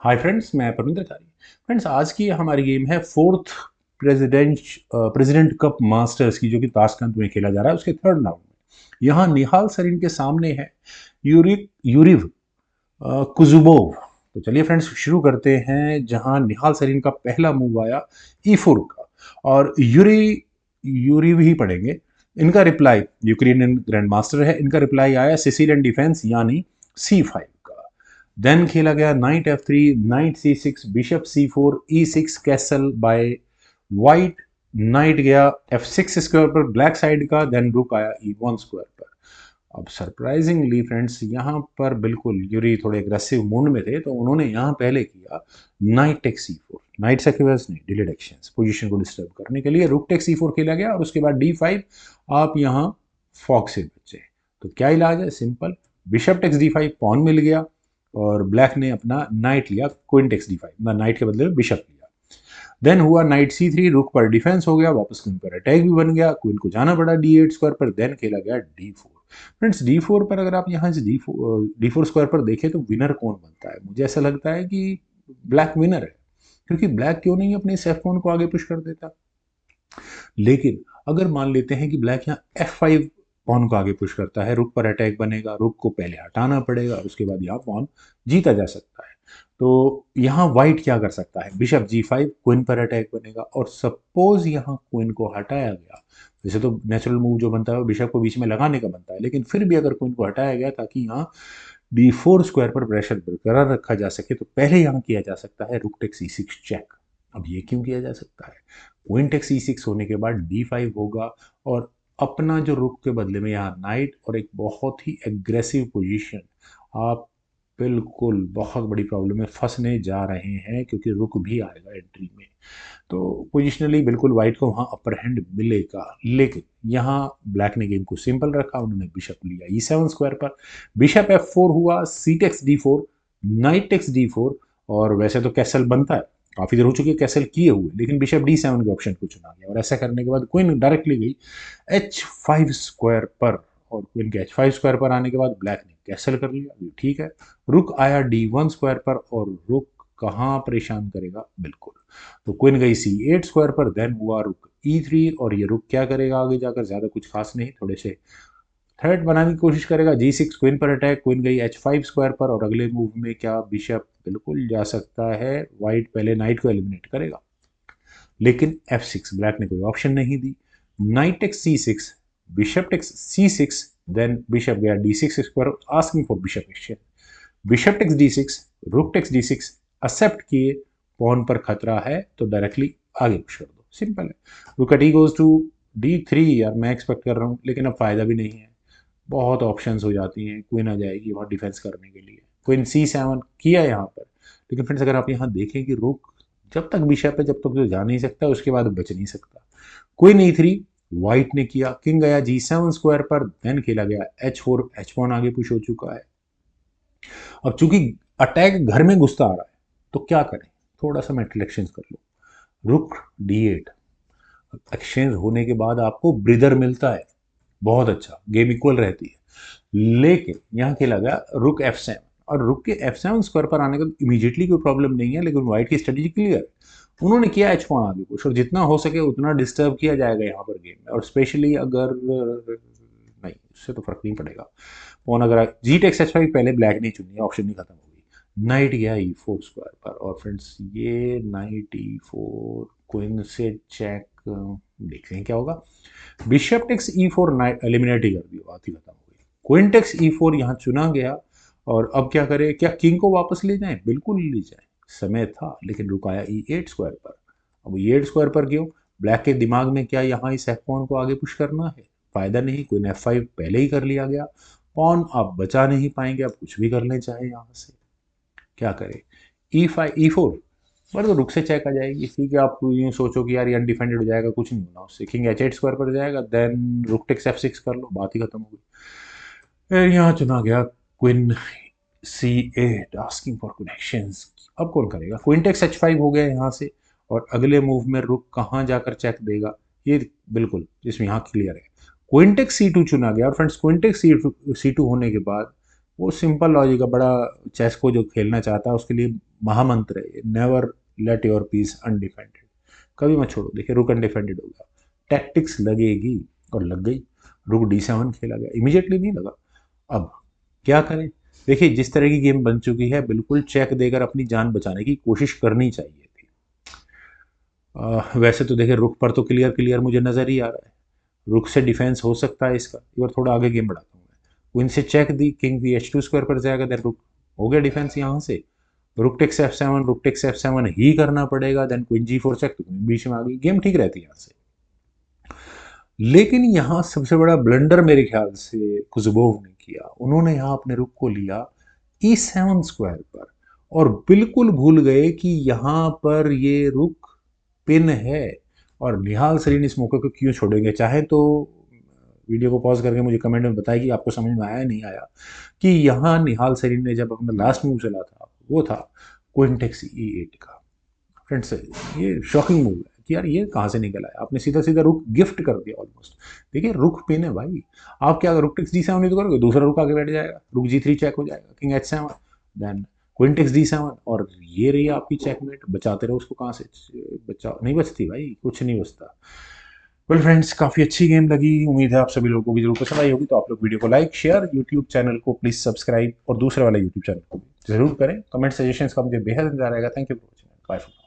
Hi friends, मैं परमिंदर कारी। Friends, आज की हमारी गेम है फोर्थ प्रेसिडेंट कप मास्टर्स की, जो कि ताशकंद में खेला जा रहा है, उसके थर्ड राउंड में। यहाँ निहाल सरीन के सामने है यूरिव कुजुबोव। तो चलिए फ्रेंड्स, शुरू करते हैं। जहां निहाल सरीन का पहला मूव आया E4 का, और यूरिव ही पढ़ेंगे। इनका रिप्लाई, यूक्रेनियन ग्रैंड मास्टर है, इनका रिप्लाई आया सिसिलियन डिफेंस यानी C5 का। देन खेला गया knight F3, knight C6, bishop C4, E6 castle by white. Knight गया F6 स्क्वायर पर ब्लैक साइड का। देन रुक आया E1 स्क्वायर पर। अब सरप्राइजिंगली फ्रेंड्स, यहाँ पर बिल्कुल यूरी थोड़े एग्रेसिव मूड में थे, तो उन्होंने यहाँ पहले किया night take C4। Night sacrifice नहीं, डिलीड एक्शंस, पोजीशन को डिस्टर्ब करने के लिए रुक टेक C4 खेला गया, और उसके बाद D5। आप यहाँ फॉक से बचे। तो क्या इलाज है? Simple, bishop takes D5, pawn मिल गया, और ब्लैक ने अपना नाइट लिया, क्वीन टेक्स D5, नाइट के बदले में बिशप लिया। देन हुआ नाइट C3, रुक पर डिफेंस हो गया, वापस क्वीन पर अटैक भी बन गया, क्वीन को जाना पड़ा D8 स्क्वायर पर। देन खेला गया D4। फ्रेंड्स, D4 पर अगर आप यहाँ से D4 स्क्वायर पर देखें तो विनर कौन बनता है? मुझे ऐसा लगता है कि ब्लैक विनर है, क्योंकि ब्लैक क्यों नहीं अपने सेफ पॉन को आगे पुश कर देता। लेकिन अगर मान लेते हैं कि ब्लैक यहाँ F5 पॉन को आगे पुश करता है, रुक पर अटैक बनेगा, रुक को पहले हटाना पड़ेगा, और उसके बाद यहाँ पॉन जीता जा सकता है। तो यहाँ व्हाइट क्या कर सकता है? बिशप G5, क्वीन पर अटैक बनेगा, और सपोज यहाँ क्वीन को हटाया गया। वैसे तो नेचुरल मूव जो बनता है वो बिशप को बीच में लगाने का बनता है, लेकिन फिर भी अगर क्वीन को हटाया गया ताकि यहाँ D4 स्क्वायर पर प्रेशर बरकरार रखा जा सके, तो पहले यहाँ किया जा सकता है रुक टेक C6 चेक। अब ये क्यों किया जा सकता है? क्वीन टेक C6 होने के बाद D5 होगा, और अपना जो रुक के बदले में यहाँ नाइट, और एक बहुत ही एग्रेसिव पोजीशन। आप बिल्कुल बहुत बड़ी प्रॉब्लम में फंसने जा रहे हैं, क्योंकि रुक भी आएगा एंट्री में। तो पोजिशनली बिल्कुल वाइट को वहाँ अपर हैंड मिलेगा, लेकिन यहाँ ब्लैक ने गेम को सिंपल रखा, उन्होंने बिशप लिया E7 स्क्वायर पर। बिशप F4 हुआ, C takes D4, knight takes D4, और वैसे तो कैसल बनता है, काफ़ी देर हो चुकी है कैसल किए हुए, लेकिन बिशप D7 के ऑप्शन को चुना गया, और ऐसा करने के बाद क्वीन डायरेक्टली गई H5 स्क्वायर पर, और क्वीन के H5 स्क्वायर पर आने के बाद ब्लैक ने कैसल कर लिया, ये ठीक है। रुक आया D1 स्क्वायर पर, और रुक कहाँ परेशान करेगा? बिल्कुल। तो क्वीन गई C8 स्क्वायर पर। देन हुआ रुक E3, और ये रुक क्या करेगा आगे जाकर? ज़्यादा कुछ खास नहीं, थोड़े से थ्रेट बनाने की कोशिश करेगा। G6, क्वीन पर अटैक, क्वीन गई H5 स्क्वायर पर, और अगले मूव में क्या बिशप बिल्कुल जा सकता है। वाइट पहले नाइट को एलिमिनेट करेगा, लेकिन F6 ब्लैक ने कोई ऑप्शन नहीं दी। Knight takes C6, bishop takes C6, then bishop गया D6 square, asking for bishop exchange. Bishop takes D6, rook takes D6 accept किए, पॉन पर खतरा है तो डायरेक्टली आगे पुश कर दो, सिंपल है। रुक eight E goes to D3, यार मैं एक्सपेक्ट कर रहा हूँ, लेकिन अब फायदा भी नहीं है, बहुत ऑप्शंस हो जाती हैं। क्वीन आ जाएगी वहाँ डिफेंस करने के लिए, क्वीन C7 किया यहाँ पर। लेकिन फ्रेंड्स, अगर आप यहाँ देखें कि रुक जब तक बिशप है, जब तक तो जा नहीं सकता, उसके बाद बच नहीं सकता। क्वीन E3 व्हाइट ने किया, किंग गया G7 स्क्वायर पर। देन खेला गया H4, H1 आगे पुश हो चुका है। अब चूंकि अटैक घर में घुसता आ रहा है, तो क्या करें? थोड़ा सा मेटल एक्सचेंज कर लो, रुक D8। एक्सचेंज होने के बाद आपको ब्रिदर मिलता है, बहुत अच्छा, गेम इक्वल रहती है। लेकिन यहाँ खेला गया रुक F7, और रुक के F7 स्क्वायर पर आने का इमीडिएटली कोई प्रॉब्लम नहीं है, लेकिन व्हाइट की स्ट्रेटेजी क्लियर है। उन्होंने किया H1 आगे पुश, और जितना हो सके उतना डिस्टर्ब किया जाएगा यहाँ पर गेम में, और स्पेशली अगर नहीं, उससे तो फर्क नहीं पड़ेगा। पॉन अगर जी टेक्स H5 पहले ब्लैक नहीं चुनी, ऑप्शन नहीं खत्म होगी। नाइट गया E4 स्क्वायर पर, और फ्रेंड्स ये नाइट E4 क्वीन से चेक, देखते हैं क्या होगा। Bishop takes E4, knight eliminate ही कर दी, बात ही खत्म हो गई। क्वीन टेक्स E4 यहाँ चुना गया, और अब क्या करें? क्या किंग को वापस ले जाएं? बिल्कुल ले जाएं, समय था, लेकिन रुकाया E8 स्क्वायर पर। अब E8 स्क्वायर पर क्यों? ब्लैक के दिमाग में क्या यहाँ इस F1 को आगे पुश करना है? फायदा नहीं, क्वीन F5 पहले ही कर लिया गया, पॉन आप बचा नहीं पाएंगे, आप कुछ भी कर लें चाहे यहाँ से। क्या करें? E5 E4 पर तो रुक से चेक आ जाएगी। ठीक है, आप यूँ सोचो कि यार ये अनडिफेंडेड हो जाएगा, कुछ नहीं होना उससे, किंग H8 स्क्वायर पर जाएगा, देन रुक टेक्स F6 कर लो, बात ही खत्म हो गई। फिर यहाँ चुना गया queen C8, asking for connections. अब कौन करेगा? क्वीन टेक्स H5 हो गया यहाँ से, और अगले मूव में रुक कहाँ जाकर चेक देगा? ये बिल्कुल इसमें यहाँ क्लियर है। क्वीन टेक्स C2 चुना गया, और फ्रेंड्स क्वीन टेक्स C2 होने के बाद वो सिंपल लॉजिक है, बड़ा चेस को जो खेलना चाहता है उसके लिए महामंत्र है, नेवर लेट योर पीस अनडिफेंडेड, कभी मत छोड़ो। देखिए रुक अनडिफेंडेड हो गया, टैक्टिक्स लगेगी और लग गई। रुक D7 खेला गया, इमीडिएटली नहीं लगा। अब क्या करें? देखिए जिस तरह की गेम बन चुकी है, बिल्कुल चेक देकर अपनी जान बचाने की कोशिश करनी चाहिए थी। वैसे तो देखिए रुक पर तो क्लियर क्लियर मुझे नज़र ही आ रहा है, रुक से डिफेंस हो सकता है इसका। एक बार थोड़ा आगे गेम बढ़ाता हूँ मैं। क्वीन से चेक दी, किंग भी H2 स्क्वायर पर जाएगा, देन रुक हो गया डिफेंस यहाँ से। Rook takes F7, rook takes F7 ही करना पड़ेगा, देन क्वीन G4 चेक, तो क्वीन बीच में आ गई, गेम ठीक रहती है यहाँ से। लेकिन यहाँ सबसे बड़ा ब्लंडर मेरे ख्याल से कुज़ुबोव ने किया, उन्होंने यहाँ अपने रुक को लिया E7 स्क्वायर पर, और बिल्कुल भूल गए कि यहाँ पर ये रुक पिन है। और निहाल सरीन इस मौके को क्यों छोड़ेंगे? चाहे तो वीडियो को पॉज करके मुझे कमेंट में बताएं कि आपको समझ में आया नहीं आया कि यहाँ निहाल सरीन ने जब अपना लास्ट मूव चला था, वो था क्वीन टेक्स E8 का। फ्रेंड्स ये शॉकिंग मूव है कि यार ये कहाँ से निकल आया, आपने सीधा सीधा रुक गिफ्ट कर दिया ऑलमोस्ट। देखिए रुक पिन है भाई, आप क्या रुक टेक्स D7 नहीं तो करोगे, दूसरा रुक आगे बैठ जाएगा, रुक G3 चेक हो जाएगा, king H7, then queen takes D7, और ये रही आपकी चेकमेट। बचाते रहो उसको, कहाँ से बचा, नहीं बचती भाई, कुछ नहीं बचता। वेल फ्रेंड्स, काफ़ी अच्छी गेम लगी, उम्मीद है आप सभी लोगों को भी जरूर पसंद आई होगी। तो आप लोग वीडियो को लाइक शेयर, यूट्यूब चैनल को प्लीज़ सब्सक्राइब, और दूसरे वाला यूट्यूब चैनल को भी जरूर करें। कमेंट सजेशंस का मुझे बेहद इंतजार रहेगा। Thank you for watching, bye.